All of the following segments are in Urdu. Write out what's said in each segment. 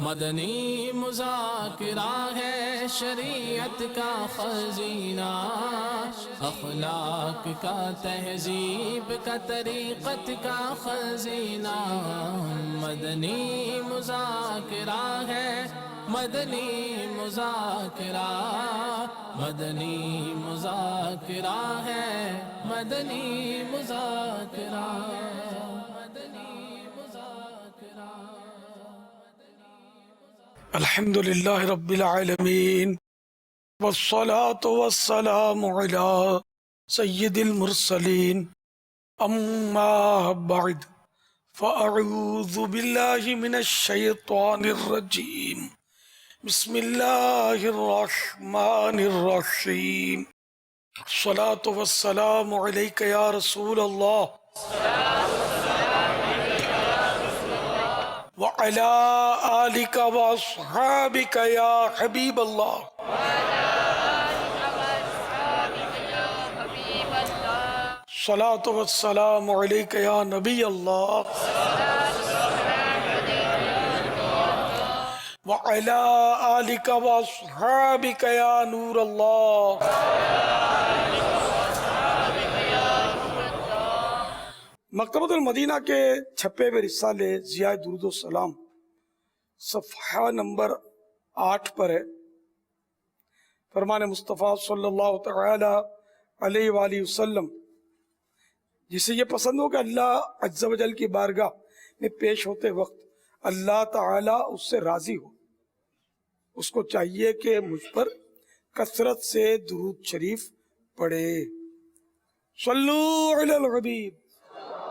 مدنی مذاکرہ ہے شریعت کا خزینہ، اخلاق کا تہذیب کا طریقت کا خزینہ۔ مدنی مذاکرہ ہے، مدنی مذاکرہ، مدنی مذاکرہ ہے، مدنی مذاکرہ، مدنی مذاکرہ۔ الحمد للہ رب العالمین والصلاة والسلام علی سید المرسلین، اما بعد فاعوذ باللہ من الشیطان الرجیم، بسم اللہ الرحمن الرحیم۔ الصلاة والسلام علیک یا رسول اللہ وعلى آلك وأصحابك يا حبيب الله۔ الصلاة والسلام عليك يا نبي الله وعلى آلك وأصحابك يا نور الله۔ مکتبۃ المدینہ کے چھپے ہوئے رسالے ضیاء درود و سلام صفحہ نمبر 8 پر ہے۔ فرمان مصطفیٰ صلی اللہ تعالی علیہ وآلہ وسلم، جسے یہ پسند ہو کہ اللہ عز و جل کی بارگاہ میں پیش ہوتے وقت اللہ تعالی اس سے راضی ہو، اس کو چاہیے کہ مجھ پر کثرت سے درود شریف پڑھے۔ صلو علی الحبیب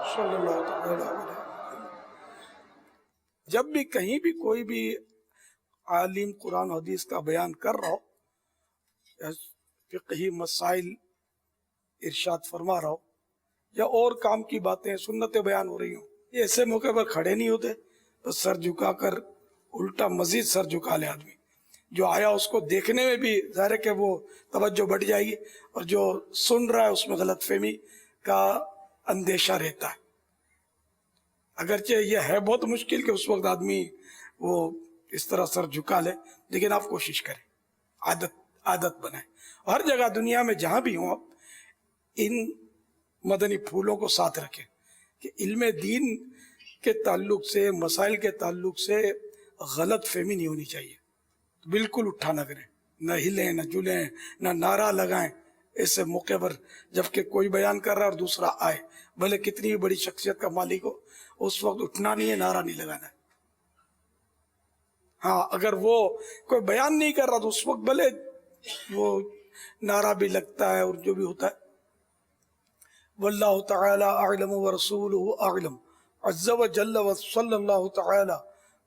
صلی اللہ تعالی علیہ وسلم۔ جب بھی کہیں بھی کوئی بھی عالم قرآن و حدیث کا بیان کر رہا ہو، فقہی مسائل ارشاد فرما رہا ہو، یا اور کام کی باتیں سنتیں بیان ہو رہی ہوں، یہ ایسے موقع پر کھڑے نہیں ہوتے، بس سر جھکا کر الٹا مزید سر جھکا لے آدمی۔ جو آیا اس کو دیکھنے میں بھی ظاہر ہے کہ وہ توجہ بڑھ جائے گی، اور جو سن رہا ہے اس میں غلط فہمی کا اندیشہ رہتا ہے۔ اگرچہ یہ ہے بہت مشکل کہ اس وقت آدمی وہ اس طرح سر جھکا لے، لیکن آپ کوشش کریں، عادت بنائیں۔ ہر جگہ دنیا میں جہاں بھی ہوں آپ ان مدنی پھولوں کو ساتھ رکھیں کہ علم دین کے تعلق سے، مسائل کے تعلق سے غلط فہمی نہیں ہونی چاہیے۔ بالکل اٹھا نہ کریں، نہ ہلیں، نہ جلیں، نہ نعرہ لگائیں ایسے موقع پر، جبکہ کوئی بیان کر رہا ہے اور دوسرا آئے، بھلے کتنی بھی بڑی شخصیت کا مالک ہو، اس وقت اٹھنا نہیں ہے، نعرہ نہیں لگانا ہے۔ ہاں اگر وہ کوئی بیان نہیں کر رہا تو اس وقت بھلے وہ نعرہ بھی لگتا ہے اور جو بھی ہوتا ہے۔ واللہ تعالی اعلم ورسولہ اعلم عز و جل وصلی اللہ تعالی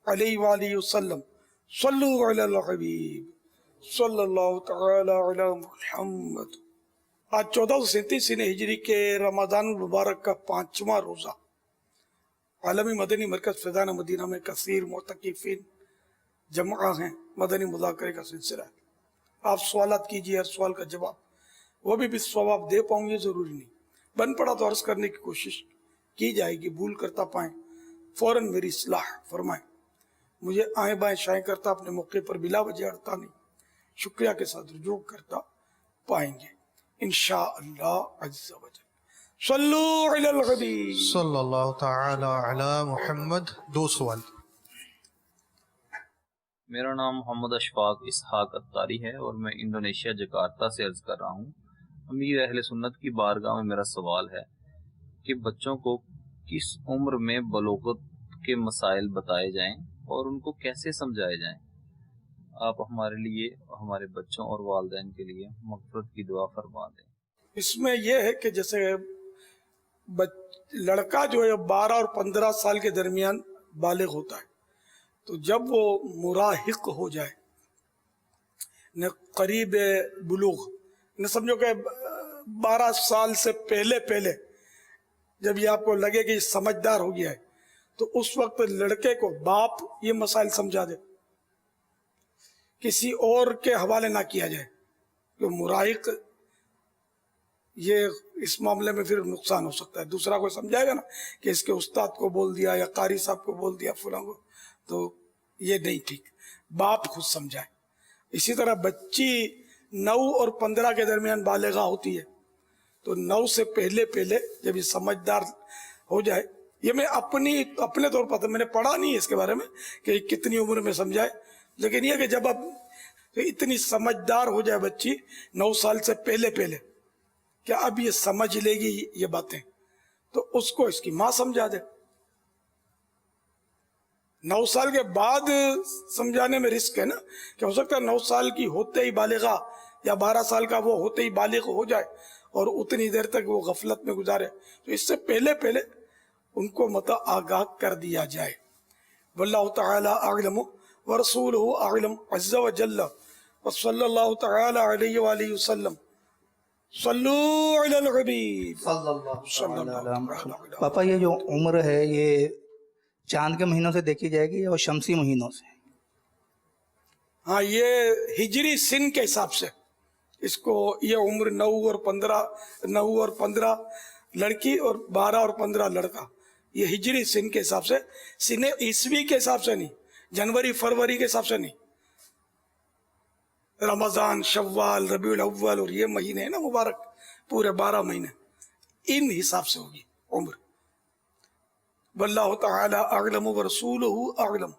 علیہ وآلہ وسلم۔ صلو علی الحبیب صلی اللہ تعالی علی محمد۔ آج 1437 ہجری کے رمضان المبارک کا 5واں روزہ، عالمی مدنی مرکز فیضان مدینہ میں کثیر معتکفین جمع ہیں، مدنی مذاکرے کا سلسلہ ہے۔ آپ سوالات کیجئے، ہر سوال کا جواب، وہ بھی ثواب دے پاؤں گے ضروری نہیں، بن پڑا تو عرض کرنے کی کوشش کی جائے گی، بھول کرتا پائیں فوراً میری اصلاح فرمائیں۔ مجھے آئیں بائیں شائیں کرتا اپنے موقع پر بلا وجہ اڑتا نہیں، شکریہ کے ساتھ رجوع کرتا پائیں گے انشاءاللہ عز و جل۔ صلو علی الحبیب صلی اللہ تعالی علی محمد۔ 2 سوال۔ میرا نام محمد اشفاق اسحاق اتاری ہے اور میں انڈونیشیا جکارتا سے عرض کر رہا ہوں۔ امیر اہل سنت کی بارگاہ میں میرا سوال ہے کہ بچوں کو کس عمر میں بلوغت کے مسائل بتائے جائیں اور ان کو کیسے سمجھائے جائیں؟ آپ ہمارے لیے، ہمارے بچوں اور والدین کے لیے مغفرت کی دعا فرما دیں۔ اس میں یہ ہے کہ جیسے لڑکا جو ہے 12 اور 15 سال کے درمیان بالغ ہوتا ہے، تو جب وہ مراہق ہو جائے، نہ قریب بلوغ، نہ سمجھو کہ 12 سال سے پہلے جب یہ آپ کو لگے کہ یہ سمجھدار ہو گیا ہے، تو اس وقت لڑکے کو باپ یہ مسائل سمجھا دے، کسی اور کے حوالے نہ کیا جائے، کہ مراہق یہ اس معاملے میں پھر نقصان ہو سکتا ہے۔ دوسرا کوئی سمجھائے گا نا کہ اس کے استاد کو بول دیا یا قاری صاحب کو بول دیا فلاں کو، تو یہ نہیں ٹھیک، باپ خود سمجھائے۔ اسی طرح بچی 9 اور 15 کے درمیان بالغہ ہوتی ہے، تو 9 سے پہلے جب یہ سمجھدار ہو جائے، یہ میں اپنے طور پر میں نے پڑھا نہیں ہے اس کے بارے میں کہ کتنی عمر میں سمجھائے، لیکن یہ کہ جب اب اتنی سمجھدار ہو جائے بچی 9 سال سے پہلے کہ اب یہ سمجھ لے گی یہ باتیں، تو اس کو اس کی ماں سمجھا دے۔ 9 سال کے بعد سمجھانے میں رسک ہے نا، کہ ہو سکتا ہے 9 سال کی ہوتے ہی بالغہ یا 12 سال کا وہ ہوتے ہی بالغ ہو جائے اور اتنی دیر تک وہ غفلت میں گزارے، تو اس سے پہلے ان کو آگاہ کر دیا جائے۔ واللہ تعالی اعلم ورسولہ اعلم عز وجل وصلی اللہ تعالی علیہ وآلہ وسلم۔ صلو علی الحبیب صلی اللہ صلی اللہ علی تعالی محمد۔ علیہ۔ پاپا یہ جو عمر ہے یہ چاند کے مہینوں سے دیکھی جائے گی یا شمسی مہینوں سے؟ ہاں، یہ ہجری سن کے حساب سے اس کو یہ عمر 9 اور 15 لڑکی اور 12 اور 15 لڑکا، یہ ہجری سن کے حساب سے، سن عیسوی کے حساب سے نہیں، جنوری فروری کے حساب سے نہیں، رمضان شوال ربیع الاول اور یہ مہینے ہیں نا مبارک، پورے 12 مہینے، ان حساب سے ہوگی عمر۔ واللہ تعالی اعلم ورسولہ اعلم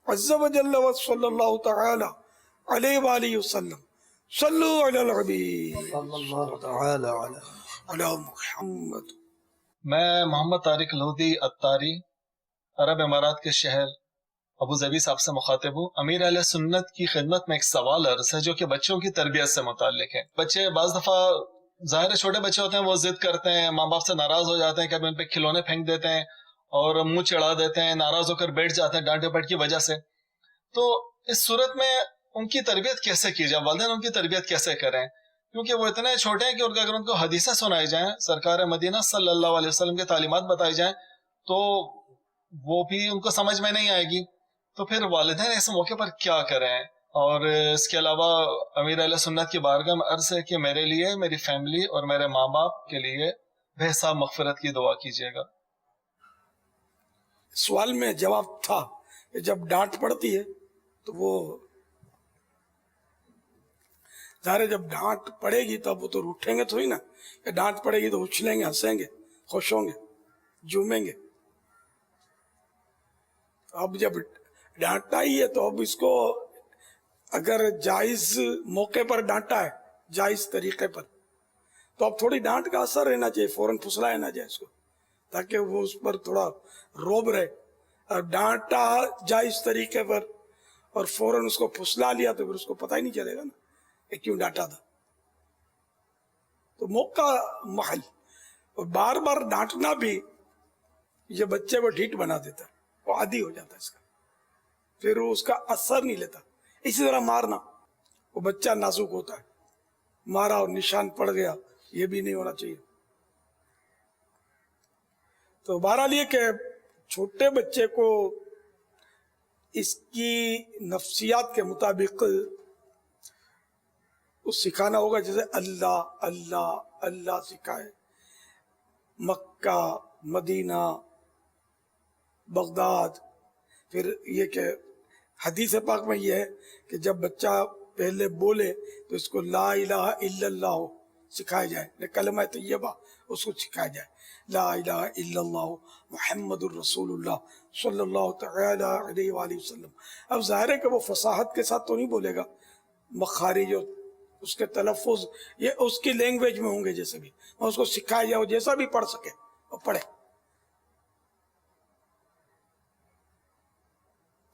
عز وجل وصلی اللہ تعالی علیہ وآلہ وسلم۔ صلو علی الحبیب صلی اللہ تعالی علیہ۔ علی محمد۔ میں محمد طارق لودھی اتاری، عرب امارات کے شہر ابو ظبی صاحب سے مخاطب ہوں۔ امیر اہل سنت کی خدمت میں ایک سوال عرض ہے جو کہ بچوں کی تربیت سے متعلق ہے۔ بچے بعض دفعہ ظاہر ہے چھوٹے بچے ہوتے ہیں، وہ ضد کرتے ہیں، ماں باپ سے ناراض ہو جاتے ہیں، کبھی ان پہ کھلونے پھینک دیتے ہیں اور منہ چڑھا دیتے ہیں، ناراض ہو کر بیٹھ جاتے ہیں ڈانٹ ڈپٹ کی وجہ سے۔ تو اس صورت میں ان کی تربیت کیسے کی جائے؟ والدین ان کی تربیت کیسے کریں؟ کیونکہ وہ اتنے چھوٹے ہیں کہ اگر ان کو حدیثیں سنائی جائیں، سرکار مدینہ صلی اللہ علیہ وسلم کے تعلیمات بتائی جائیں تو وہ بھی ان کو سمجھ میں نہیں آئے گی۔ تو پھر والدین اس موقع پر کیا کریں؟ اور اس کے علاوہ امیر اہل سنت کی بارگاہ میں عرض ہے کہ میرے لیے، میری فیملی اور میرے ماں باپ کے لیے بے حساب مغفرت کی دعا کیجیے گا۔ سوال میں جواب تھا کہ جب ڈانٹ پڑتی ہے تو وہ ظاہر ہے، جب ڈانٹ پڑے گی تب وہ تو روٹھیں گے تو ہی نا، کہ ڈانٹ پڑے گی تو اچھلیں گے، ہنسیں گے، خوش ہوں گے، جھومیں گے۔ اب جب ڈانٹا ہی ہے تو اب اس کو اگر جائز موقع پر ڈانٹا ہے، جائز طریقے پر، تو اب تھوڑی ڈانٹ کا اثر رہنا چاہیے، فوراً پھسلایا نہ جائے اس کو، تاکہ وہ اس پر تھوڑا روب رہے۔ اور ڈانٹا جائز طریقے پر اور فوراً اس کو پھسلا لیا تو پھر اس کو پتہ ہی نہیں چلے گا نا کہ کیوں ڈانٹا تھا۔ تو موقع محل، اور بار بار ڈانٹنا بھی یہ بچے کو ڈھیٹ بنا دیتا ہے، وہ عادی ہو جاتا ہے اس کا، پھر وہ اس کا اثر نہیں لیتا۔ اسی طرح مارنا، وہ بچہ نازک ہوتا ہے، مارا اور نشان پڑ گیا، یہ بھی نہیں ہونا چاہیے۔ تو بہرحال یہ کہ چھوٹے بچے کو اس کی نفسیات کے مطابق اس سکھانا ہوگا، جیسے اللہ اللہ اللہ سکھائے، مکہ مدینہ بغداد۔ پھر یہ کہ حدیث پاک میں یہ ہے کہ جب بچہ پہلے بولے تو اس کو لا الہ الا اللہ سکھایا جائے، کلمہ طیبہ اس کو سکھایا جائے، لا الہ الا اللہ محمد الرسول اللہ صلی اللہ تعالی علیہ وآلہ وسلم۔ اب ظاہر ہے کہ وہ فصاحت کے ساتھ تو نہیں بولے گا، مخارج اور اس کے تلفظ یہ اس کی لینگویج میں ہوں گے، جیسے بھی اور اس کو سکھایا جائے، جیسا بھی پڑھ سکے وہ پڑھے۔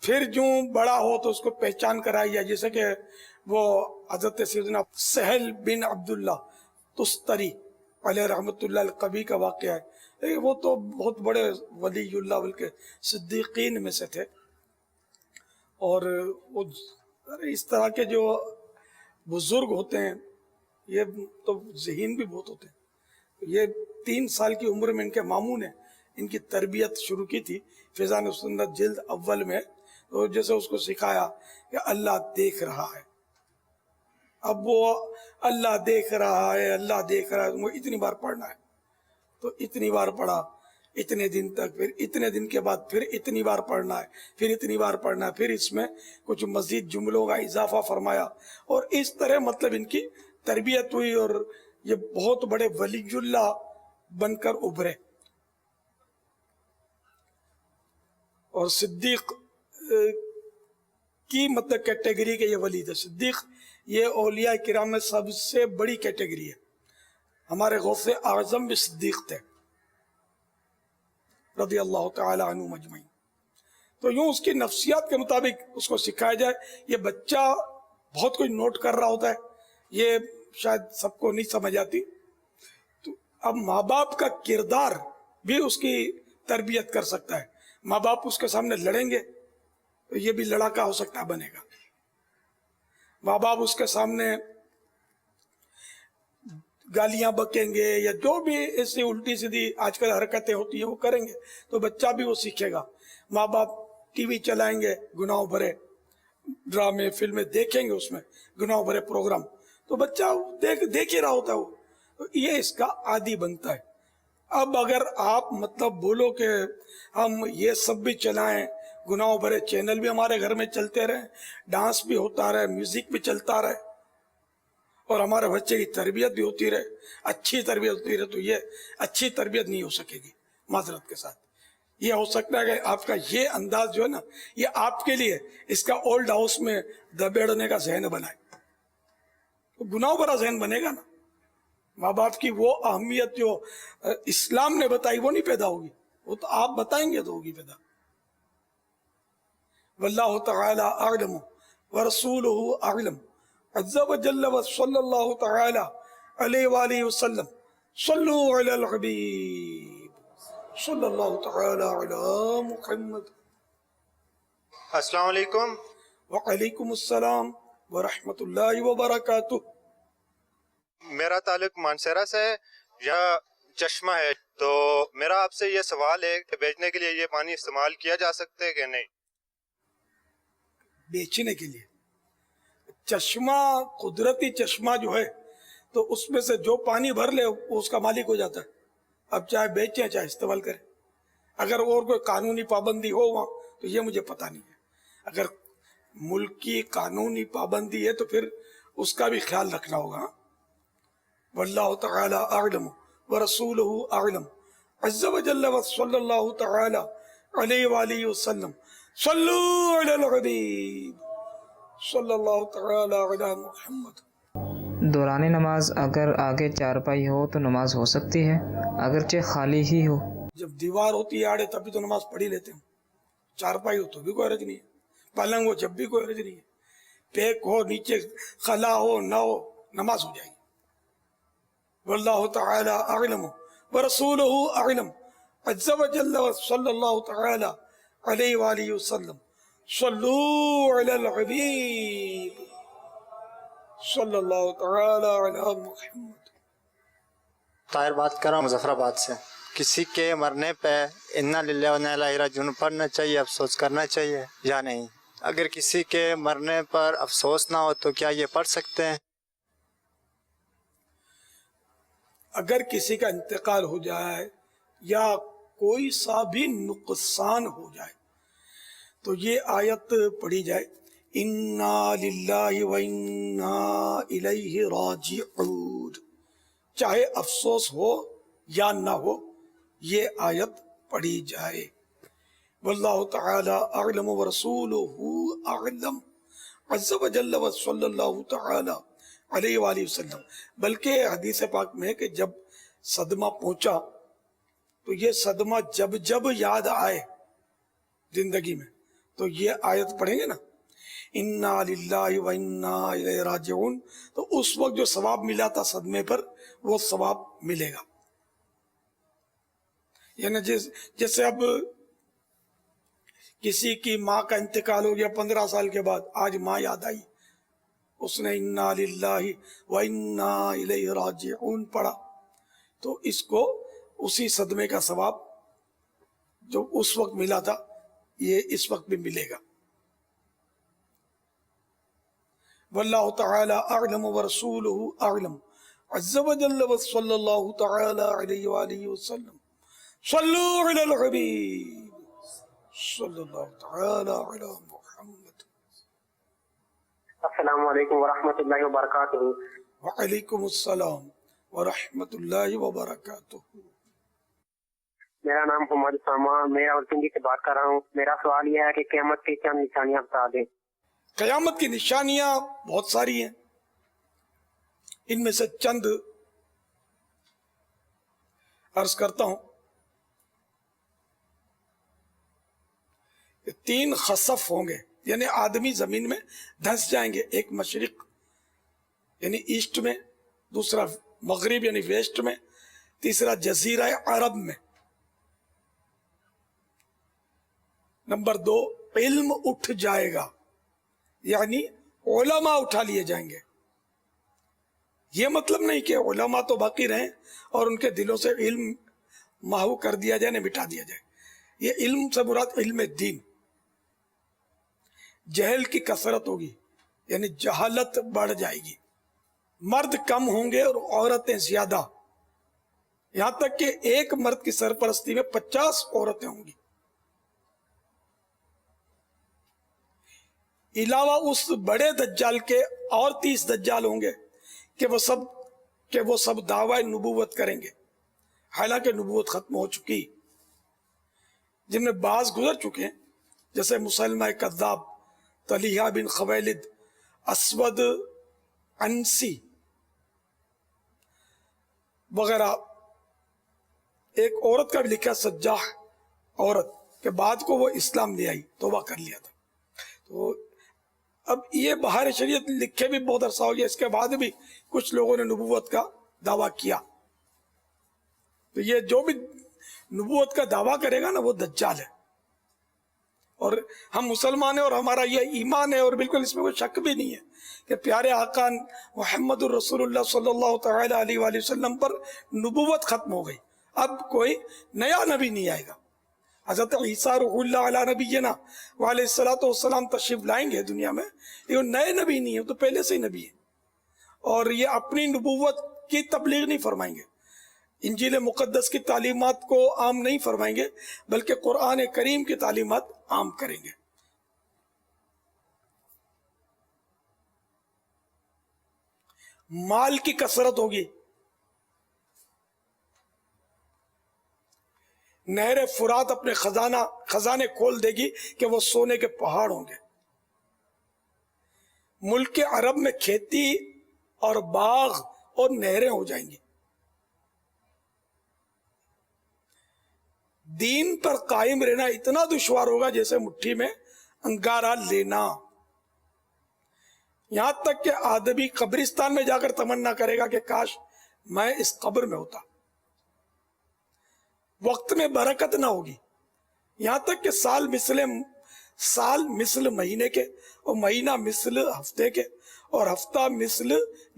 پھر جو بڑا ہو تو اس کو پہچان کرائی جائے، جیسے کہ وہ حضرت سیدنا سہل بن عبداللہ تستری علیہ رحمت اللہ القبی کا واقعہ ہے۔ وہ تو بہت بڑے ولی اللہ بلکہ صدیقین میں سے تھے، اور وہ اس طرح کے جو بزرگ ہوتے ہیں یہ تو ذہین بھی بہت ہوتے ہیں۔ یہ 3 سال کی عمر میں ان کے ماموں نے ان کی تربیت شروع کی تھی، فیضان سنت جلد اول میں، تو جیسے اس کو سکھایا کہ اللہ دیکھ رہا ہے۔ اب وہ اللہ دیکھ رہا ہے، اللہ دیکھ رہا ہے، وہ اتنی بار پڑھنا ہے، تو اتنی بار پڑھا، اتنے دن تک، پھر اتنے دن کے بعد پھر اتنی بار پڑھنا ہے، پھر اتنی بار پڑھنا ہے، پھر اس میں کچھ مزید جملوں کا اضافہ فرمایا، اور اس طرح مطلب ان کی تربیت ہوئی اور یہ بہت بڑے ولی اللہ بن کر ابھرے. اور صدیق کی مطلب کیٹیگری کے یہ ولی تھے. صدیق یہ اولیاء کرام میں سب سے بڑی کیٹیگری ہے. ہمارے غوث اعظم بھی صدیق تھے رضی اللہ تعالی عنہ مجمعین. تو یوں اس کی نفسیات کے مطابق اس کو سکھایا جائے. یہ بچہ بہت کچھ نوٹ کر رہا ہوتا ہے، یہ شاید سب کو نہیں سمجھ آتی. تو اب ماں باپ کا کردار بھی اس کی تربیت کر سکتا ہے. ماں باپ اس کے سامنے لڑیں گے تو یہ بھی لڑاکا ہو سکتا ہے، بنے گا. ماں باپ اس کے سامنے گالیاں بکیں گے یا جو بھی ایسی الٹی سیدھی آج کل حرکتیں ہوتی ہیں وہ کریں گے تو بچہ بھی وہ سیکھے گا. ماں باپ ٹی وی چلائیں گے، گناہ بھرے ڈرامے فلمیں دیکھیں گے، اس میں گناہ بھرے پروگرام، تو بچہ دیکھ ہی رہا ہوتا ہے وہ، تو یہ اس کا عادی بنتا ہے. اب اگر آپ مطلب بولو کہ ہم یہ سب بھی چلائیں، گناہ بھرے چینل بھی ہمارے گھر میں چلتے رہے، ڈانس بھی ہوتا رہے، میوزک بھی چلتا رہے، اور ہمارے بچے کی تربیت بھی ہوتی رہے، اچھی تربیت ہوتی رہے، تو یہ اچھی تربیت نہیں ہو سکے گی. معذرت کے ساتھ یہ ہو سکتا ہے کہ آپ کا یہ انداز جو ہے نا، یہ آپ کے لیے اس کا اولڈ ہاؤس میں دبیڑنے کا ذہن بنائے، تو گناہ بھرا ذہن بنے گا نا. ماں باپ کی وہ اہمیت جو اسلام نے بتائی وہ نہیں پیدا ہوگی، وہ تو آپ بتائیں گے تو ہوگی پیدا. واللہ تعالی اعلم ورسولہ اعلم عز وجل وصلی اللہ تعالی علیہ وآلہ وسلم. صلو علی الحبیب صلی اللہ تعالی علی محمد. السلام علیکم. وعلیکم السلام ورحمۃ اللہ وبرکاتہ. میرا تعلق مانسہرہ سے ہے، یہاں چشمہ ہے، تو میرا آپ سے یہ سوال ہے کہ بیچنے کے لیے یہ پانی استعمال کیا جا سکتا ہے کہ نہیں؟ بیچنے کے لیے چشمہ، قدرتی چشمہ جو ہے تو اس میں سے جو پانی بھر لے وہ اس کا مالک ہو جاتا ہے. اب چاہے بیچیں چاہے استعمال کریں. اگر اور کوئی قانونی پابندی ہو وہاں تو یہ مجھے پتہ نہیں ہے. اگر ملک کی قانونی پابندی ہے تو پھر اس کا بھی خیال رکھنا ہوگا. واللہ تعالی اعلم ورسولہ اعلم عز وجل وصلی اللہ تعالی علیہ وآلہ وسلم. صلو علی الحبیب صلی اللہ تعالی علی محمد. دوران نماز اگر آگے چارپائی ہو تو نماز ہو سکتی ہے اگرچہ خالی ہی ہو؟ جب دیوار ہوتی ہے آڑے تب بھی تو نماز پڑھ ہی لیتے ہیں. چارپائی ہو تو بھی کوئی حرج نہیں ہے، پلنگ ہو جب بھی کوئی حرج نہیں ہے، پیک ہو نیچے خلا ہو نہ ہو نماز ہو جائے گی. واللہ تعالی اعلم ورسولہ اعلم عز وجل صلی اللہ تعالی علیہ وآلہ وسلم. صلو علی الحبیب صلی اللہ تعالی علی محمد. طاہر بات کر رہا ہوں مظفر آباد سے. کسی کے مرنے پہ انا للہ و انا الیہ راجعون پڑھنا چاہیے، افسوس کرنا چاہیے یا نہیں؟ اگر کسی کے مرنے پر افسوس نہ ہو تو کیا یہ پڑھ سکتے ہیں؟ اگر کسی کا انتقال ہو جائے یا کوئی سا بھی نقصان ہو جائے تو یہ آیت پڑھی جائے، انا للہ و انا الیہ راجعون. چاہے افسوس ہو یا نہ ہو یہ آیت پڑھی جائے. واللہ تعالی اعلم ورسولہ اعلم عز وجل وصلی اللہ تعالی علیہ وآلہ وسلم. بلکہ حدیث پاک میں ہے کہ جب صدمہ پہنچا تو یہ صدمہ جب جب یاد آئے زندگی میں تو یہ آیت پڑھیں گے نا، انا للہ و انا الیہ راجعون، تو اس وقت جو ثواب ملا تھا صدمے پر وہ ثواب ملے گا. یعنی جیسے اب کسی کی ماں کا انتقال ہو گیا 15 سال کے بعد، آج ماں یاد آئی، اس نے انا للہ و انا الیہ راجعون پڑھا، تو اس کو اسی صدمے کا ثواب جو اس وقت ملا تھا یہ اس وقت بھی ملے گا. واللہ تعالی اعلم ورسولہ اعلم عز وجل وصلی اللہ تعالی علیہ وآلہ وسلم. صلو علی الحبیب صلی اللہ تعالی علی محمد. السلام علیکم ورحمۃ اللہ وبرکاتہ. وعلیکم السلام ورحمۃ اللہ وبرکاتہ. میرا نام محمد اسامہ، میں راولپنڈی سے بات کر رہا ہوں. میرا سوال یہ ہے کہ قیامت کی چند نشانیاں بتا دیں. قیامت کی نشانیاں بہت ساری ہیں، ان میں سے چند عرض کرتا ہوں. کہ 3 خسف ہوں گے، یعنی آدمی زمین میں دھنس جائیں گے. ایک مشرق یعنی ایسٹ میں، دوسرا مغرب یعنی ویسٹ میں، تیسرا جزیرہ عرب میں. نمبر 2 علم اٹھ جائے گا، یعنی علماء اٹھا لیے جائیں گے. یہ مطلب نہیں کہ علماء تو باقی رہیں اور ان کے دلوں سے علم محو کر دیا جائے، نہ مٹا دیا جائے. یہ علم سے مراد علم دین. جہل کی کثرت ہوگی، یعنی جہالت بڑھ جائے گی. مرد کم ہوں گے اور عورتیں زیادہ، یہاں تک کہ ایک مرد کی سرپرستی میں 50 عورتیں ہوں گی. علاوہ اس بڑے دجال کے اور 30 دجال ہوں گے کہ وہ سب دعوی نبوت کریں گے، حالانکہ نبوت ختم ہو چکی. جن میں بعض گزر چکے ہیں، جیسے مسلمہ کذاب، طلیحہ بن خویلد، اسود عنسی وغیرہ. ایک عورت کا بھی لکھا سجاح عورت، کہ بعد کو وہ اسلام لے آئی، توبہ کر لیا تھا. تو اب یہ بہار شریعت لکھے بھی بہت عرصہ ہو گیا، اس کے بعد بھی کچھ لوگوں نے نبوت کا دعویٰ کیا. تو یہ جو بھی نبوت کا دعویٰ کرے گا نا، وہ دجال ہے. اور ہم مسلمان ہیں اور ہمارا یہ ایمان ہے، اور بالکل اس میں کوئی شک بھی نہیں ہے کہ پیارے آقا محمد الرسول اللہ صلی اللہ تعالی علیہ وآلہ وسلم پر نبوت ختم ہو گئی. اب کوئی نیا نبی نہیں آئے گا. حضرت عیسیٰ روح اللہ علیہ نبینا وعلیہ السلام تشریف لائیں گے دنیا میں. یہ نئے نبی نہیں ہے، تو پہلے سے ہی نبی ہے. اور یہ اپنی نبوت کی تبلیغ نہیں فرمائیں گے، انجیل مقدس کی تعلیمات کو عام نہیں فرمائیں گے، بلکہ قرآن کریم کی تعلیمات عام کریں گے. مال کی کثرت ہوگی. نہر فرات اپنے خزانے کھول دے گی کہ وہ سونے کے پہاڑ ہوں گے. ملک عرب میں کھیتی اور باغ اور نہریں ہو جائیں گی. دین پر قائم رہنا اتنا دشوار ہوگا جیسے مٹھی میں انگارہ لینا. یہاں تک کہ آدمی قبرستان میں جا کر تمنا کرے گا کہ کاش میں اس قبر میں ہوتا. وقت میں برکت نہ ہوگی. یہاں تک کہ سال مثل مہینے کے، اور مہینہ مثل ہفتے کے، اور ہفتہ مثل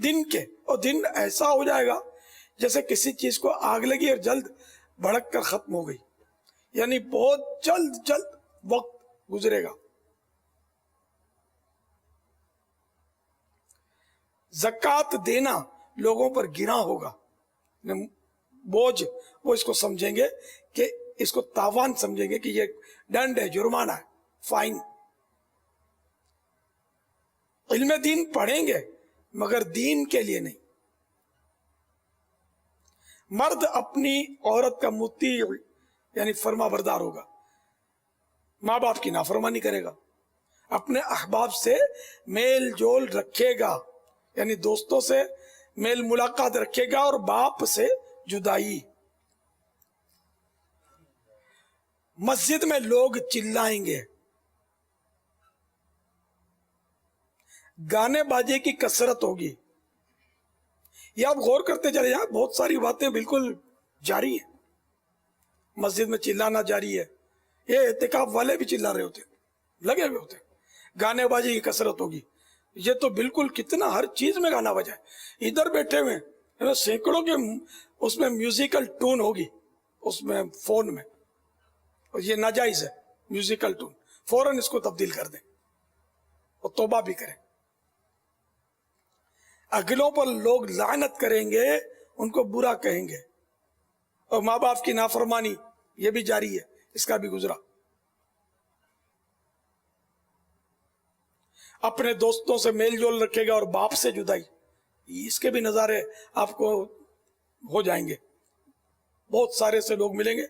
دن کے. اور دن ایسا ہو جائے گا جیسے کسی چیز کو آگ لگی اور جلد بھڑک کر ختم ہو گئی، یعنی بہت جلد وقت گزرے گا. زکوٰۃ دینا لوگوں پر گرا ہوگا، بوجھ. وہ اس کو سمجھیں گے کہ اس کو تاوان سمجھیں گے کہ یہ ڈنڈ ہے، جرمانہ ہے، فائن. علم دین پڑھیں گے مگر دین کے لیے نہیں. مرد اپنی عورت کا مطیع یعنی فرما بردار ہوگا، ماں باپ کی نافرمانی کرے گا. اپنے احباب سے میل جول رکھے گا، یعنی دوستوں سے میل ملاقات رکھے گا، اور باپ سے جدائی. مسجد میں لوگ چلائیں گے. گانے باجے کی کثرت ہوگی. یہ آپ غور کرتے چلے جائیں، بہت ساری باتیں بالکل جاری ہیں. مسجد میں چلانا جاری ہے. یہ اعتکاف والے بھی چلا رہے ہوتے، لگے ہوئے ہوتے. گانے باجے کی کثرت ہوگی. یہ تو بالکل کتنا ہر چیز میں گانا بجائے. ادھر بیٹھے ہوئے سینکڑوں کے اس میں میوزیکل ٹون ہوگی اس میں فون میں، اور یہ ناجائز ہے. میوزیکل ٹون فوراً اس کو تبدیل کر دیں اور توبہ بھی کریں. اگلوں پر لوگ لعنت کریں گے، ان کو برا کہیں گے، اور ماں باپ کی نافرمانی یہ بھی جاری ہے، اس کا بھی گزرا. اپنے دوستوں سے میل جول رکھے گا اور باپ سے جدائی، اس کے بھی نظارے آپ کو ہو جائیں گے. بہت سارے سے لوگ ملیں گے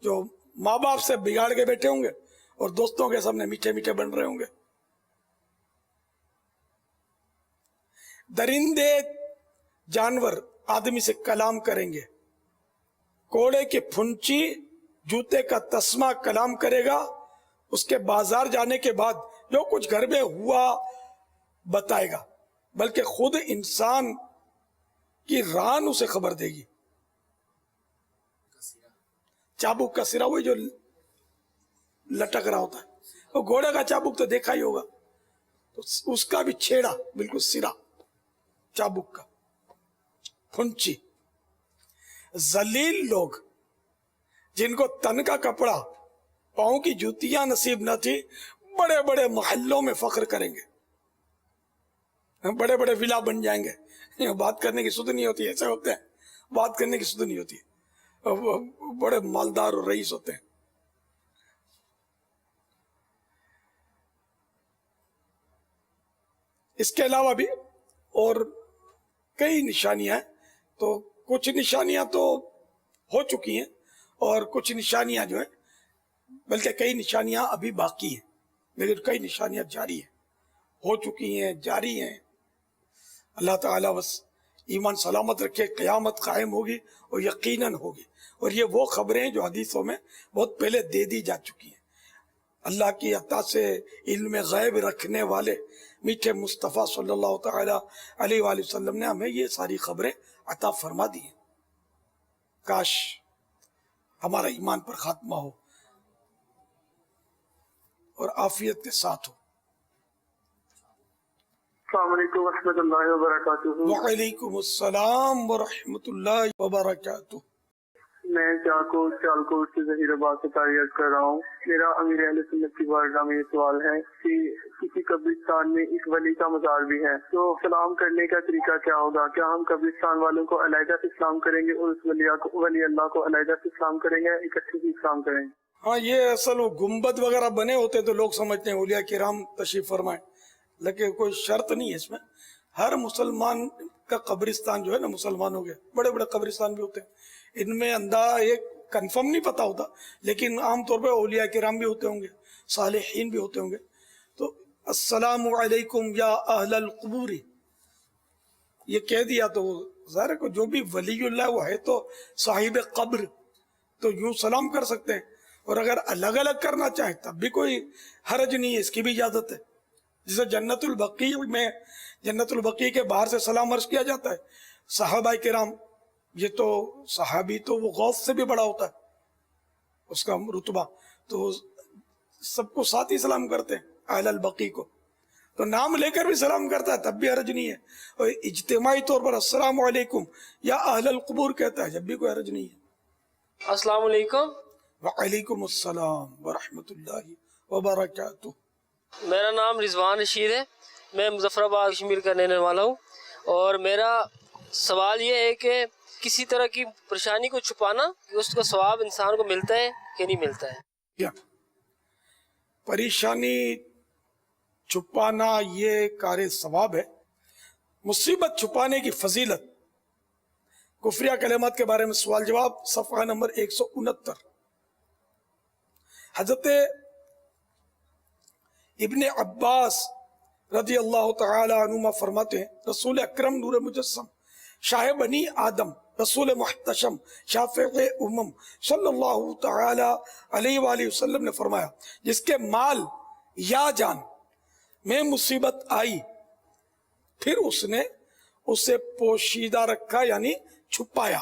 جو ماں باپ سے بگاڑ کے بیٹھے ہوں گے اور دوستوں کے سامنے میٹھے میٹھے بن رہے ہوں گے. درندے جانور آدمی سے کلام کریں گے. کوڑے کی پھنچی جوتے کا تسمہ کلام کرے گا. اس کے بازار جانے کے بعد جو کچھ گھر میں ہوا بتائے گا، بلکہ خود انسان کی ران اسے خبر دے گی. چابک کا سرا وہی جو لٹک رہا ہوتا ہے، وہ گھوڑے کا چابک تو دیکھا ہی ہوگا، تو اس کا بھی چھیڑا بالکل سرا چابک کا، پھنچی. ذلیل لوگ جن کو تن کا کپڑا پاؤں کی جوتیاں نصیب نہ تھی، بڑے بڑے محلوں میں فخر کریں گے، بڑے بڑے ولا بن جائیں گے. بات کرنے کی سدھ نہیں ہوتی، ایسے ہوتے ہیں، بات کرنے کی سدھ نہیں ہوتی، بڑے مالدار اور رئیس ہوتے ہیں. اس کے علاوہ بھی اور کئی نشانیاں ہیں. تو کچھ نشانیاں تو ہو چکی ہیں اور کچھ نشانیاں جو ہیں، بلکہ کئی نشانیاں ابھی باقی ہیں، لیکن کئی نشانیاں جاری ہیں، ہو چکی ہیں، جاری ہیں. اللہ تعالیٰ بس ایمان سلامت رکھے. قیامت قائم ہوگی اور یقیناً ہوگی، اور یہ وہ خبریں جو حدیثوں میں بہت پہلے دے دی جا چکی ہیں. اللہ کی عطا سے علم غیب رکھنے والے میٹھے مصطفیٰ صلی اللہ تعالی علیہ وآلہ وسلم نے ہمیں یہ ساری خبریں عطا فرما دی ہیں. کاش ہمارا ایمان پر خاتمہ ہو اور عافیت کے ساتھ ہو. السلام علیکم ورحمۃ اللہ وبرکاتہ. وعلیکم السلام ورحمۃ اللہ وبرکاتہ. میں سیالکوٹ سے ظہیر آباد سے تعریف کر رہا ہوں. میرا امیر اہل سنت کی بارگاہ میں یہ سوال ہے کہ کسی قبرستان میں ایک ولی کا مزار بھی ہے، تو سلام کرنے کا طریقہ کیا ہوگا؟ کیا ہم قبرستان والوں کو علیحدہ سے سلام کریں گے اور اس ولی اللہ کو علیحدہ سے سلام کریں گے، اکٹھے سے سلام کریں گے؟ ہاں، یہ اصل وہ گنبد وغیرہ بنے ہوتے تو لوگ سمجھتے ہیں اولیاء کرام تشریف فرمائیں، لیکن کوئی شرط نہیں ہے اس میں. ہر مسلمان کا قبرستان جو ہے نا، مسلمانوں کے بڑے بڑے قبرستان بھی ہوتے ہیں، ان میں اندھا ایک کنفرم نہیں پتا ہوتا، لیکن عام طور پہ اولیاء کرام بھی ہوتے ہوں گے، صالحین بھی ہوتے ہوں گے. تو السلام علیکم یا اہل القبور یہ کہہ دیا تو ظاہر کو جو بھی ولی اللہ وہ ہے تو صاحب قبر، تو یوں سلام کر سکتے ہیں. اور اگر الگ الگ کرنا چاہیں تب بھی کوئی حرج نہیں ہے، اس کی بھی اجازت ہے. جسے جنت البقیع میں، جنت البقیع کے باہر سے سلام عرض کیا جاتا ہے. صحابہ کرام، یہ تو صحابی تو وہ غوث سے بھی بڑا ہوتا ہے اس کا رتبہ، تو سب کو ساتھ ہی سلام کرتے ہیں اہل البقیع کو. تو نام لے کر بھی سلام کرتا ہے تب بھی حرج نہیں ہے، اور اجتماعی طور پر السلام علیکم یا اہل القبور کہتا ہے جب بھی کوئی حرج نہیں ہے. السلام علیکم. وعلیکم السلام ورحمۃ اللہ وبرکاتہ. میرا نام رضوان رشید ہے، میں مظفر آباد کشمیر کا رہنے والا ہوں، اور میرا سوال یہ ہے کہ کسی طرح کی پریشانی کو چھپانا، کہ اس کا ثواب انسان کو ملتا ہے کہ نہیں ملتا ہے؟ کیا پریشانی چھپانا یہ کار ثواب ہے. مصیبت چھپانے کی فضیلت، کفریہ کلمات کے بارے میں سوال جواب، صفحہ نمبر 169. حضرت ابن عباس رضی اللہ تعالی عنہما فرماتے ہیں، رسول اکرم نور مجسم، شاہ بنی آدم، رسول محتشم، شافع امم صلی اللہ تعالی علیہ وآلہ وسلم نے فرمایا، جس کے مال یا جان میں مصیبت آئی پھر اس نے اسے پوشیدہ رکھا یعنی چھپایا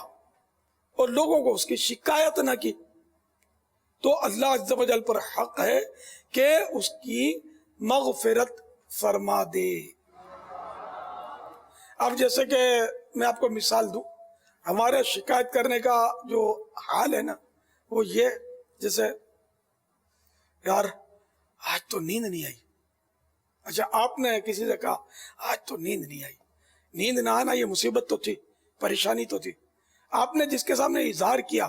اور لوگوں کو اس کی شکایت نہ کی، تو اللہ عز و جل پر حق ہے کہ اس کی مغفرت فرما دے. اب جیسے کہ میں آپ کو مثال دوں، ہمارے شکایت کرنے کا جو حال ہے نا وہ یہ، جیسے یار آج تو نیند نہیں آئی. اچھا، آپ نے کسی سے کہا آج تو نیند نہیں آئی. نیند نہ آنا یہ مصیبت تو تھی، پریشانی تو تھی. آپ نے جس کے سامنے اظہار کیا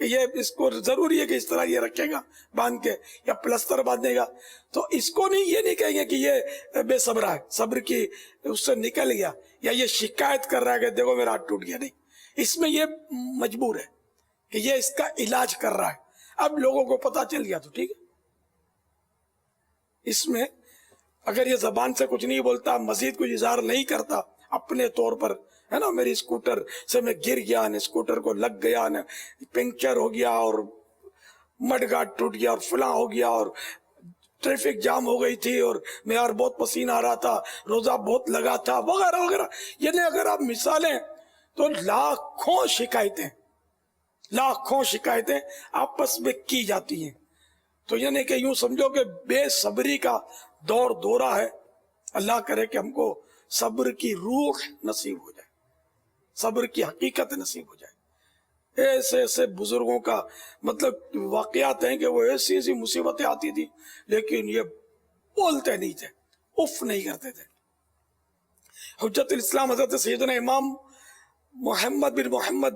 کہ یہ اس کو ضروری ہے کہ اس طرح یہ رکھے گا باندھ کے یا پلستر باندھے گا، تو اس کو نہیں، یہ نہیں کہیں گے کہ یہ بے صبر ہے، صبر کی اس سے نکل گیا، یا یہ شکایت کر رہا ہے کہ دیکھو میرا ہاتھ ٹوٹ گیا. نہیں، اس میں یہ مجبور ہے کہ یہ اس کا علاج کر رہا ہے. اب لوگوں کو پتا چل گیا تو ٹھیک ہے. اس میں اگر یہ زبان سے کچھ نہیں بولتا، مزید کچھ اظہار نہیں کرتا اپنے طور پر، ہے نا، میری اسکوٹر سے میں گر گیا نا، اسکوٹر کو لگ گیا نا، پنکچر ہو گیا اور مڈ گارڈ ٹوٹ گیا اور فلاں ہو گیا اور ٹریفک جام ہو گئی تھی اور میں یار بہت پسینہ آ رہا تھا، روزہ بہت لگا تھا، وغیرہ وغیرہ. یعنی اگر آپ مثالیں تو لاکھوں شکایتیں آپس میں کی جاتی ہیں. تو یعنی کہ یوں سمجھو کہ بے صبری کا دور دورہ ہے. اللہ کرے کہ ہم کو صبر کی روح نصیب ہو جائے، صبر کی حقیقت نصیب ہو جائے. ایسے ایسے بزرگوں کا مطلب واقعات ہیں کہ وہ ایسی ایسی مصیبتیں آتی تھی لیکن یہ بولتے نہیں تھے، اف نہیں کرتے تھے. حجت الاسلام حضرت سیدنا امام محمد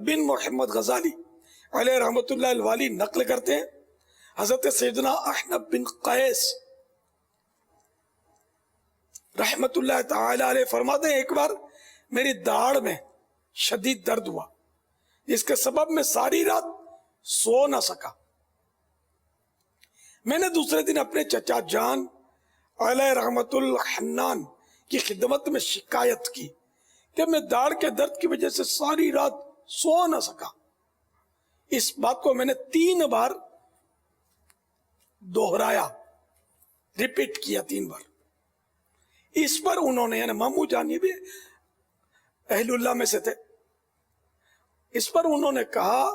بن محمد غزالی علیہ رحمت اللہ الوالی نقل کرتے ہیں، حضرت سیدنا احنف بن قیس رحمت اللہ تعالی علیہ فرماتے ہیں ایک بار میری داڑھ میں شدید درد ہوا جس کے سبب میں ساری رات سو نہ سکا. میں نے دوسرے دن اپنے چچا جان علیہ رحمت الحنان کی خدمت میں شکایت کی کہ میں داڑھ کے درد کی وجہ سے ساری رات سو نہ سکا. اس بات کو میں نے 3 بار دوہرایا، ریپیٹ کیا 3 بار. اس پر انہوں نے، یعنی مامو جان یہ بھی اہل اللہ میں سے تھے، اس پر انہوں نے کہا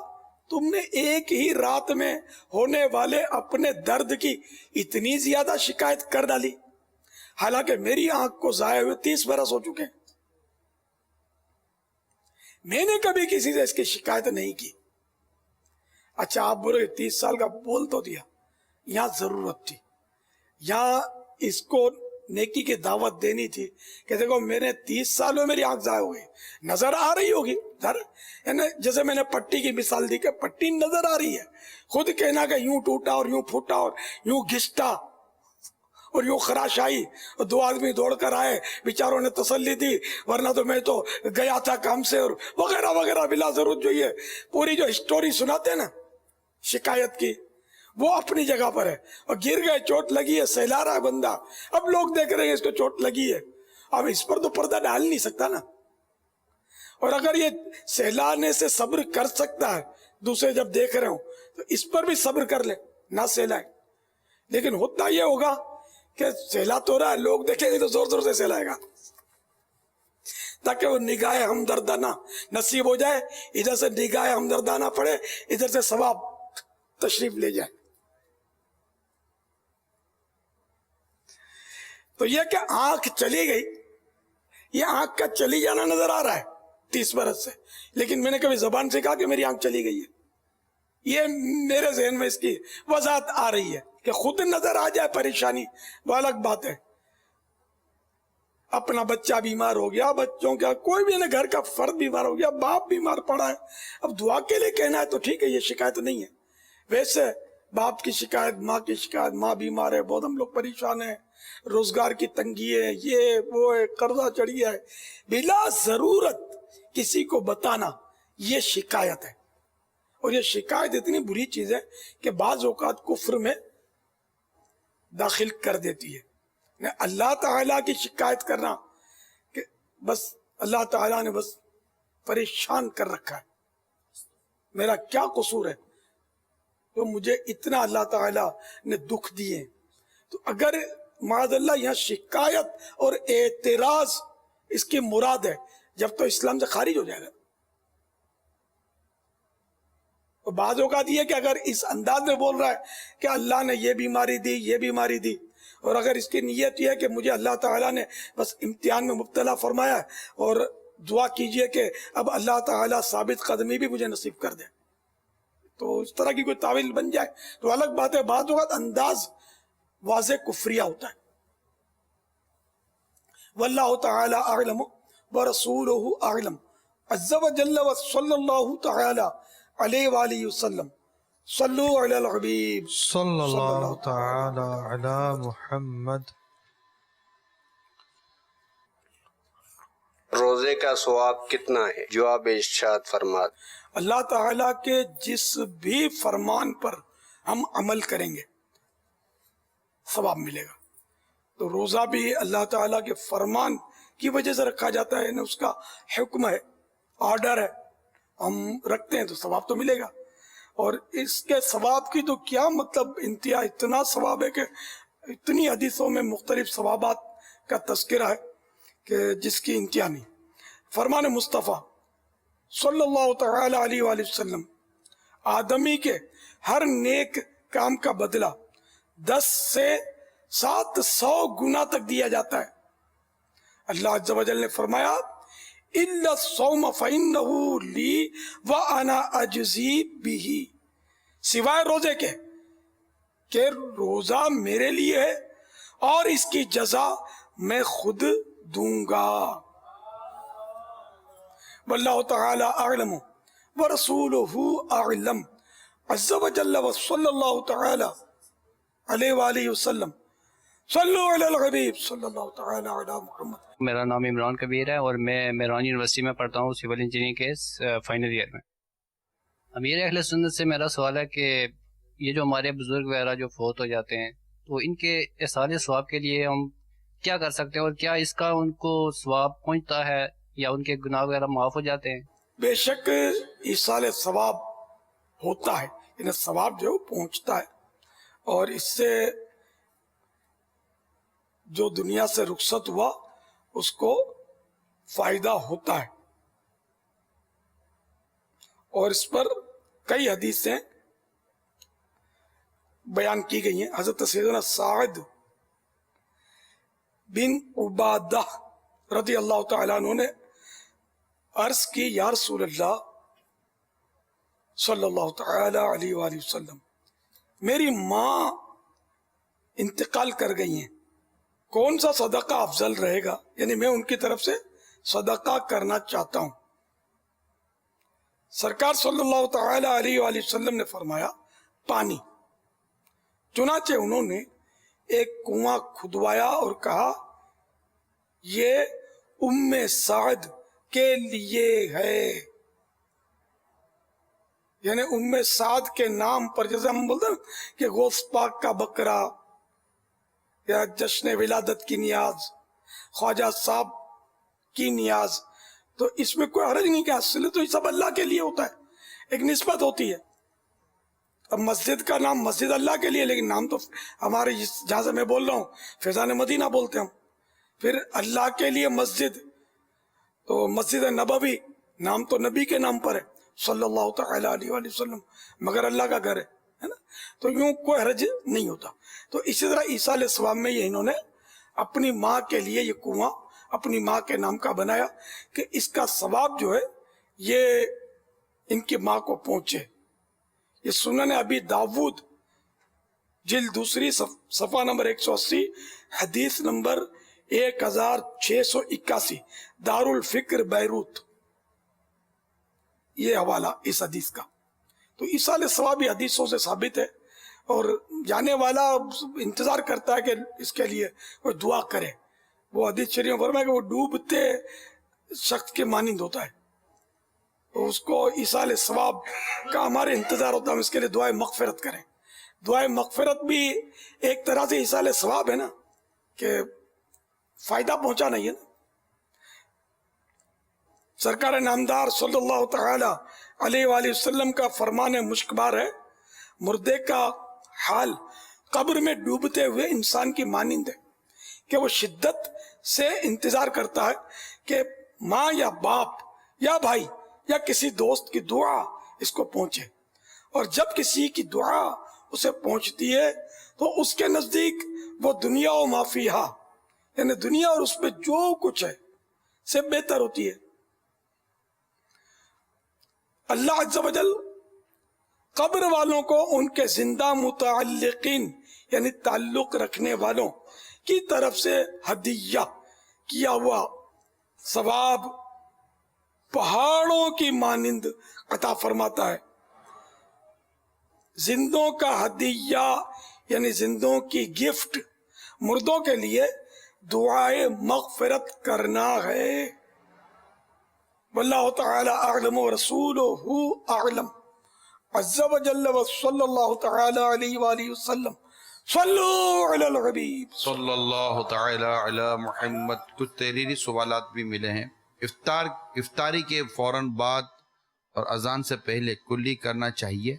تم نے ایک ہی رات میں ہونے والے اپنے درد کی اتنی زیادہ شکایت کر ڈالی، حالانکہ میری آنکھ کو ضائع ہوئے 30 برس ہو چکے. میں نے کبھی کسی سے اس کی شکایت نہیں کی. اچھا آپ بولے 30 سال کا بول تو دیا، یہاں ضرورت تھی، یہاں اس کو نیکی کی دعوت دینی تھی کہ دیکھو میرے 30 سال میں میری آنکھ ضائع ہو گئی، نظر آ رہی ہوگی، جیسے میں نے پٹی کی مثال دی کہ پٹی نظر آ رہی ہے، خود کہنا کہ یوں ٹوٹا اور یوں پھوٹا اور یوں گھسٹا اور یوں خراش آئی اور 2 آدمی دوڑ کر آئے، بیچاروں نے تسلی دی، ورنہ تو میں تو گیا تھا کام سے، اور وغیرہ وغیرہ بلا ضرورت. جو یہ پوری جو ہسٹوری سناتے ہیں نا شکایت کی، وہ اپنی جگہ پر ہے. اور گر گئے، چوٹ لگی ہے، سہلا رہا ہے بندہ، اب لوگ دیکھ رہے ہیں اس کو چوٹ لگی ہے، اب اس پر تو پردہ ڈال نہیں سکتا نا. اور اگر یہ سہلانے سے صبر کر سکتا ہے، دوسرے جب دیکھ رہے ہوں تو اس پر بھی صبر کر لے، نہ سہلائے. لیکن ہوتا یہ ہوگا کہ سہلا تو رہا ہے، لوگ دیکھیں گے تو زور زور سے سہلائے گا تاکہ وہ نگاہ ہمدردانہ نصیب ہو جائے، ادھر سے نگاہ ہمدردانہ پڑے، ادھر سے ثواب تشریف لے جائے. تو یہ کہ آنکھ چلی گئی، یہ آنکھ کا چلی جانا نظر آ رہا ہے 30 برس سے، لیکن میں نے کبھی زبان سے کہا کہ میری آنکھ چلی گئی ہے. یہ میرے ذہن میں اس کی وضاحت آ رہی ہے کہ خود نظر آ جائے پریشانی وہ الگ بات ہے. اپنا بچہ بیمار ہو گیا، بچوں کا کوئی بھی گھر کا فرد بیمار ہو گیا، باپ بیمار پڑا ہے، اب دعا کے لیے کہنا ہے تو ٹھیک ہے، یہ شکایت نہیں ہے. ویسے باپ کی شکایت، ماں کی شکایت، ماں بیمار ہے، بہت ہم لوگ پریشان ہیں، روزگار کی تنگی ہے، یہ وہ ہے، قرضہ چڑھی ہے، بلا ضرورت کسی کو بتانا یہ شکایت ہے. اور یہ شکایت اتنی بری چیز ہے کہ بعض اوقات کفر میں داخل کر دیتی ہے. اللہ تعالیٰ کی شکایت کرنا کہ بس اللہ تعالیٰ نے بس پریشان کر رکھا ہے، میرا کیا قصور ہے تو مجھے اتنا اللہ تعالیٰ نے دکھ دیے. تو اگر معاذ اللہ یہاں شکایت اور اعتراض اس کی مراد ہے، جب تو اسلام سے خارج ہو جائے گا. تو بعض اوقات یہ کہ اگر اس انداز میں بول رہا ہے کہ اللہ نے یہ بیماری دی، یہ بیماری دی، اور اگر اس کی نیت یہ ہے کہ مجھے اللہ تعالیٰ نے بس امتحان میں مبتلا فرمایا ہے اور دعا کیجئے کہ اب اللہ تعالیٰ ثابت قدمی بھی مجھے نصیب کر دے، تو اس طرح کی کوئی تعویل بن جائے تو الگ بات ہے. بعض اوقات انداز واضح کفریہ ہوتا ہے. واللہ تعالی اعلم ورسولہ اعلم عز وجل وصلی اللہ تعالی علیہ وآلہ وسلم صلو علی الحبیب صلی اللہ تعالی علی محمد. روزے کا ثواب کتنا ہے؟ جواب ارشاد فرماد. اللہ تعالیٰ کے جس بھی فرمان پر ہم عمل کریں گے ثواب ملے گا. تو روزہ بھی اللہ تعالیٰ کے فرمان کی وجہ سے رکھا جاتا ہے، اس کا حکم ہے، آرڈر ہے، ہم رکھتے ہیں تو ثواب تو ملے گا. اور اس کے ثواب کی تو کیا مطلب انتہا، اتنا ثواب ہے کہ اتنی حدیثوں میں مختلف ثوابات کا تذکرہ ہے کہ جس کی انتہا نہیں. فرمان مصطفیٰ صلی اللہ تعالی علیہ وآلہ وسلم، آدمی کے ہر نیک کام کا بدلہ 10 سے 700 گنا تک دیا جاتا ہے. اللہ عز و جل نے فرمایا اِلَّا الصَّوْمَ فَإِنَّهُ لِي وَأَنَا أَجْزِي بِهِ، سوائے روزے کے کہ روزہ میرے لیے ہے اور اس کی جزا میں خود دوں گا. واللہ تعالی اعلم ورسولہ اعلم عز و جل وصلی اللہ تعالی علیہ وآلہ وسلم صلو علی الحبیب صلی اللہ تعالی علی محمد. میرا نام عمران کبیر ہے اور میں مہران یونیورسٹی میں پڑھتا ہوں سول انجینئرنگ کے فائنل ایئر میں. امیر اہل سنت سے میرا سوال ہے کہ یہ جو ہمارے بزرگ وغیرہ جو فوت ہو جاتے ہیں تو ان کے احسان ثواب کے لیے ہم کیا کر سکتے ہیں، اور کیا اس کا ان کو ثواب پہنچتا ہے یا ان کے گناہ وغیرہ معاف ہو جاتے ہیں؟ بے شک ایصال ثواب ہوتا ہے، یعنی ثواب جو پہنچتا ہے، اور اس سے جو دنیا سے رخصت ہوا اس کو فائدہ ہوتا ہے. اور اس پر کئی حدیثیں بیان کی گئی ہیں. حضرت سیدنا سعد بن عبادہ رضی اللہ تعالیٰ عنہ نے عرض کی یا رسول اللہ صلی اللہ تعالی علیہ وآلہ وسلم، میری ماں انتقال کر گئی ہیں، کون سا صدقہ افضل رہے گا؟ یعنی میں ان کی طرف سے صدقہ کرنا چاہتا ہوں. سرکار صلی اللہ تعالی علیہ وآلہ وسلم نے فرمایا پانی. چنانچہ انہوں نے ایک کنواں کھدوایا اور کہا یہ ام سعد کے لیے ہے، یعنی ام سعد کے نام پر، جیسے ہم بولتے ہیں کہ غوث پاک کا بکرا یا جشن ولادت کی نیاز، خواجہ صاحب کی نیاز، تو اس میں کوئی حرج نہیں کہ اصل تو یہ سب اللہ کے لیے ہوتا ہے، ایک نسبت ہوتی ہے. اب مسجد کا نام مسجد اللہ کے لیے، لیکن نام تو ہمارے جہاں سے میں بول رہا ہوں فیضان مدینہ بولتے ہم. پھر اللہ کے لیے مسجد تو مسجد نبوی، نام تو نبی کے نام پر ہے صلی اللہ تعالی علیہ وآلہ وسلم، مگر اللہ کا گھر ہے نا، تو یوں کوئی حرج نہیں ہوتا. تو اسی طرح ایصال ثواب میں یہ انہوں نے اپنی ماں کے لیے یہ کنواں اپنی ماں کے نام کا بنایا کہ اس کا ثواب جو ہے یہ ان کی ماں کو پہنچے. یہ سنن ابی داود جلد 2 صفحہ نمبر 180 حدیث نمبر 1681 دار الفکر بیروت، یہ حوالہ اس حدیث کا. تو ایصال ثواب یہ حدیثوں سے ثابت ہے، اور جانے والا انتظار کرتا ہے کہ اس کے لیے کوئی دعا کرے. وہ حدیث شریف میں فرمایا کہ وہ ڈوبتے شخص کے مانند ہوتا ہے، تو اس کو ایصال ثواب کا ہمارے انتظار ہوتا ہے، ہم اس کے لیے دعائے مغفرت کریں. دعائے مغفرت بھی ایک طرح سے ایصال ثواب ہے نا، کہ فائدہ پہنچانا ہی ہے نا. سرکار نامدار صلی اللہ تعالی علیہ وآلہ وسلم کا فرمان مشکبار ہے، مردے کا حال قبر میں ڈوبتے ہوئے انسان کی مانند ہے کہ وہ شدت سے انتظار کرتا ہے کہ ماں یا باپ یا بھائی یا کسی دوست کی دعا اس کو پہنچے، اور جب کسی کی دعا اسے پہنچتی ہے تو اس کے نزدیک وہ دنیا و ما فیہا، یعنی دنیا اور اس پہ جو کچھ ہے سے بہتر ہوتی ہے. اللہ عز و جل قبر والوں کو ان کے زندہ متعلقین یعنی تعلق رکھنے والوں کی طرف سے ہدیہ کیا ہوا ثواب پہاڑوں کی مانند عطا فرماتا ہے. زندوں کا ہدیہ یعنی زندوں کی گفٹ مردوں کے لیے دعائے مغفرت کرنا ہے. واللہ تعالی اعلم ورسولہ اعلم عز وجل وصلی اللہ تعالی علیہ وآلہ وسلم. صلو علی الحبیب صلی اللہ تعالی علی محمد. کچھ تحریری سوالات بھی ملے ہیں. افطاری کے فوراً بعد اور اذان سے پہلے کلی کرنا چاہیے؟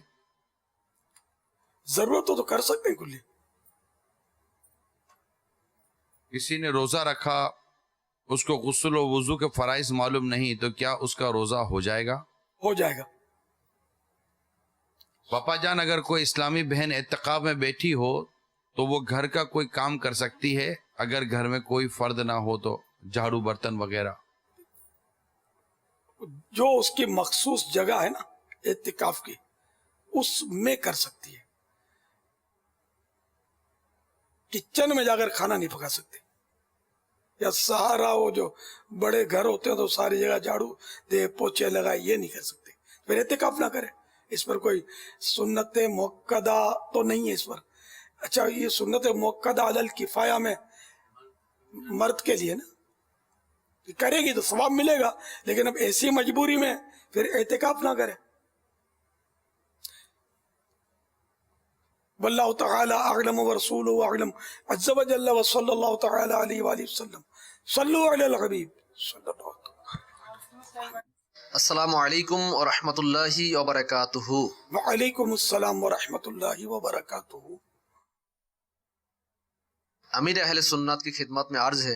ضرورت ہو تو کر سکتے ہیں کلی. کسی نے روزہ رکھا، اس کو غسل و وضو کے فرائض معلوم نہیں، تو کیا اس کا روزہ ہو جائے گا؟ ہو جائے گا. پاپا جان، اگر کوئی اسلامی بہن اعتکاف میں بیٹھی ہو تو وہ گھر کا کوئی کام کر سکتی ہے؟ اگر گھر میں کوئی فرد نہ ہو تو جھاڑو برتن وغیرہ؟ جو اس کی مخصوص جگہ ہے نا اعتکاف کی، اس میں کر سکتی ہے. کچن میں جا کر کھانا نہیں پکا سکتے، یا سارا وہ جو بڑے گھر ہوتے ہیں تو ساری جگہ جھاڑو دے پوچھے لگائے، یہ نہیں کر سکتے. پھر اعتکاف نہ کرے. اس پر کوئی سنت موقدہ تو نہیں ہے اس پر. اچھا، یہ سنت موقدہ علی الکفایہ میں مرد کے لیے نا، کرے گی تو ثواب ملے گا، لیکن اب ایسی مجبوری میں پھر اعتکاف نہ کرے. واللہ تعالی اعلم ورسولہ اعلم عز وجل وصلی اللہ تعالی علیہ وآلہ وسلم. صلو علی الحبیب صلی اللہ علیہ وسلم. السلام علیکم ورحمۃ اللہ وبرکاتہ. وعلیکم السلام ورحمۃ اللہ وبرکاتہ. امیر اہل سنت کی خدمت میں عرض ہے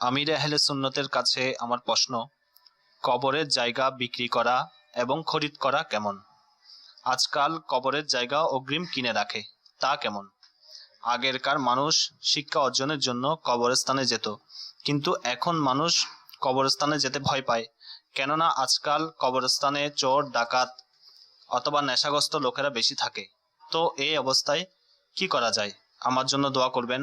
আমির আহলে সুন্নতের কাছে আমার প্রশ্ন, কবরের জায়গা বিক্রি করা এবং খরিদ করা কেমন? আজকাল কবরের জায়গা অগ্রিম কিনে রাখে, তা কেমন? আগেরকার মানুষ শিক্ষা অর্জনের জন্য কবরস্থানে যেত, কিন্তু এখন মানুষ কবরস্থানে যেতে ভয় পায়, কেননা আজকাল কবরস্থানে চোর ডাকাত অথবা নেশাগ্রস্ত লোকেরা বেশি থাকে. তো এই অবস্থায় কি করা যায়? আমার জন্য দোয়া করবেন.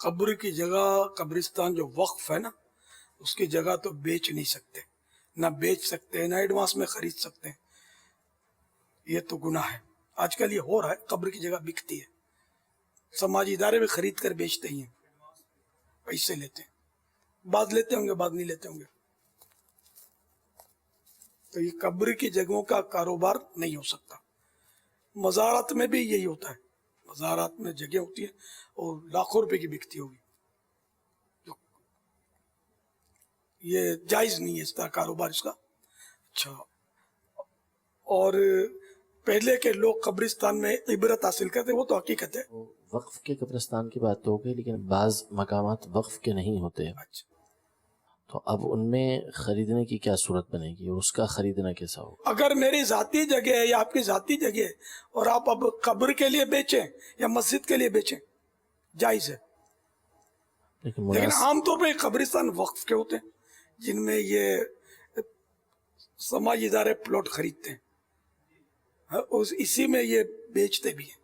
قبر کی جگہ، قبرستان جو وقف ہے نا، اس کی جگہ تو بیچ نہیں سکتے، نہ بیچ سکتے نہ ایڈوانس میں خرید سکتے ہیں. یہ تو گناہ ہے. آج کل یہ ہو رہا ہے، قبر کی جگہ بکتی ہے، سماجی ادارے بھی خرید کر بیچتے ہی ہیں، پیسے لیتے ہیں. بعض لیتے ہوں گے، بعض نہیں لیتے ہوں گے. تو یہ قبر کی جگہوں کا کاروبار نہیں ہو سکتا. مزارات میں بھی یہی ہوتا ہے. مزارات میں جگہ ہوتی ہے اور لاکھوں روپے کی بکتی ہوگی. یہ جائز نہیں ہے اس طرح کاروبار اس کا. اچھا، اور پہلے کے لوگ قبرستان میں عبرت حاصل کرتے، وہ تو حقیقت ہے. وقف کے قبرستان کی بات تو ہو گئی، لیکن بعض مقامات وقف کے نہیں ہوتے. اچھا، تو اب ان میں خریدنے کی کیا صورت بنے گی اور اس کا خریدنا کیسا ہوگا؟ اگر میری ذاتی جگہ ہے یا آپ کی ذاتی جگہ ہے اور آپ اب قبر کے لیے بیچیں یا مسجد کے لیے بیچیں، جائز ہے. لیکن عام طور پہ قبرستان وقف کے ہوتے ہیں جن میں یہ سماجی ادارے پلاٹ خریدتے ہیں، اسی میں یہ بیچتے بھی ہیں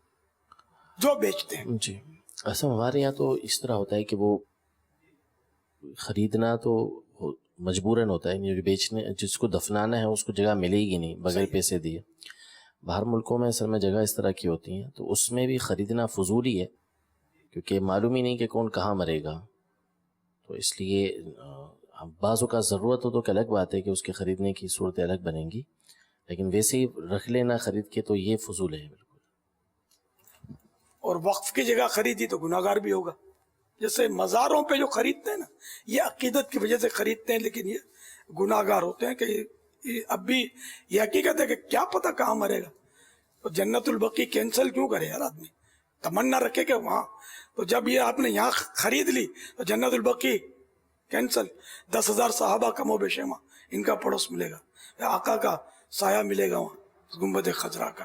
جو بیچتے ہیں. جی، اصل ہمارے یہاں تو اس طرح ہوتا ہے کہ وہ خریدنا تو مجبوراً ہوتا ہے، یعنی بیچنے جس کو دفنانا ہے اس کو جگہ ملے گی نہیں بغیر پیسے دیے. باہر ملکوں میں اصل میں جگہ اس طرح کی ہوتی ہیں، تو اس میں بھی خریدنا فضول ہی ہے، کیونکہ معلوم ہی نہیں کہ کون کہاں مرے گا. تو اس لیے بعض اوقات ضرورت ہو تو کہ الگ بات ہے کہ اس کے خریدنے کی صورت الگ بنیں گی، لیکن ویسے ہی رکھ لینا خرید کے تو یہ فضول ہے بالکل. اور وقف کی جگہ خریدی تو گناہگار بھی ہوگا. جیسے مزاروں پہ جو خریدتے ہیں نا، یہ عقیدت کی وجہ سے خریدتے ہیں، لیکن یہ گناہگار ہوتے ہیں کہ اب بھی یہ حقیقت ہے کہ کیا پتہ کہاں مرے گا. تو جنت البقیع کینسل کیوں کرے یار آدمی؟ تمنا رکھے کہ وہاں، تو جب یہ آپ نے یہاں خرید لی تو جنت البقیع کینسل. 10,000 صحابہ کا و بیش وہاں، ان کا پڑوس ملے گا، آقا کا سایہ ملے گا وہاں گنبد خضرا کا.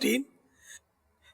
3,